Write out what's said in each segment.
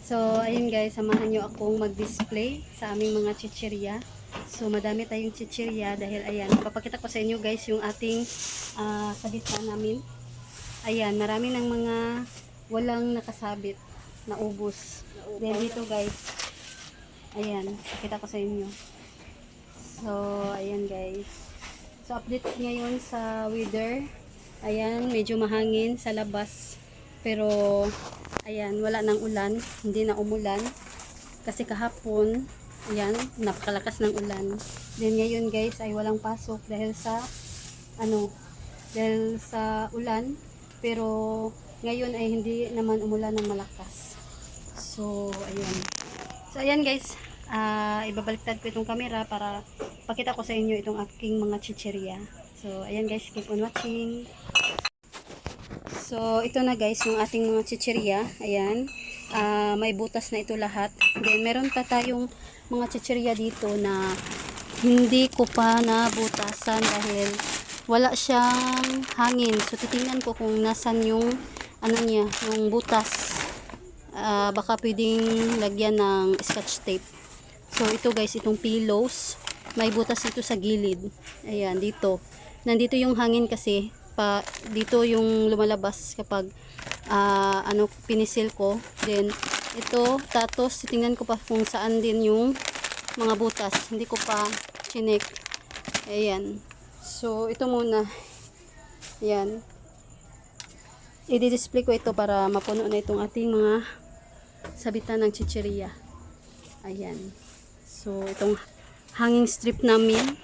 So, ayun guys, samahan nyo akong mag-display sa aming mga chichirya. So, madami tayong chichirya dahil ayan, papakita ko sa inyo guys yung ating sabitan namin. Ayan, marami ng mga walang nakasabit na ubos. Then dito guys, ayan, pakita ko sa inyo. So, ayan guys. So, update ngayon sa weather. Ayan, medyo mahangin sa labas. Pero, ayan, wala nang ulan. Hindi na umulan. Kasi kahapon, ayan, napakalakas ng ulan. Then ngayon guys, ay walang pasok dahil sa, dahil sa ulan. Pero, ngayon ay hindi naman umulan ng malakas. So, ayan. So, ayan guys. Ibabaliktad ko itong camera para pakita ko sa inyo itong aking mga chichirya. So, ayan guys, keep on watching. So, ito na guys, yung ating mga chichirya. Ayan. May butas na ito lahat. Then, meron pa tayong mga chichirya dito na hindi ko pa nabutasan dahil wala siyang hangin. So, titingnan ko kung nasan yung, niya, yung butas. Baka pwedeng lagyan ng scotch tape. So, ito guys, itong pillows. May butas ito sa gilid. Ayan, dito. Nandito yung hangin kasi. Dito yung lumalabas kapag pinisil ko. Then, ito, tapos, titingnan ko pa kung saan din yung mga butas. Hindi ko pa chinek. Ayan. So, ito muna. Ayan. I-display ko ito para mapuno na itong ating mga sabitan ng chichirya. Ayan. So, itong hanging strip namin.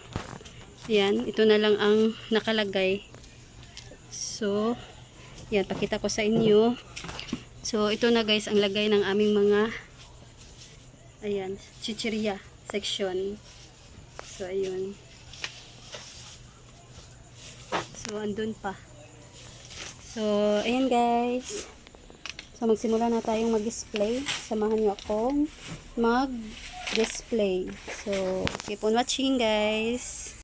Ayan. Ito na lang ang nakalagay. So, yan, pakita ko sa inyo. So, ito na guys, ang lagay ng aming mga, ayan, chichirya section. So, ayun. So, andun pa. So, ayan guys. So, magsimula na tayong mag-display. Samahan nyo akong mag-display. So, keep on watching guys.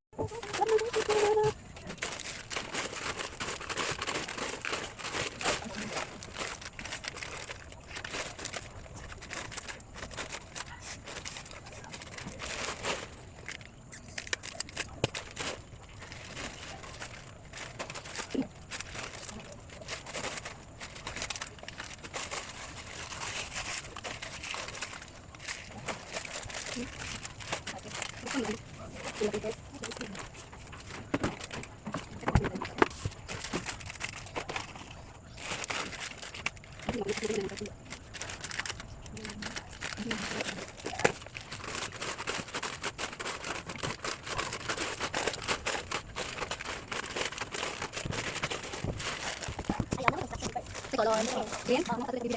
Bien, vamos a hacer el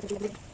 video.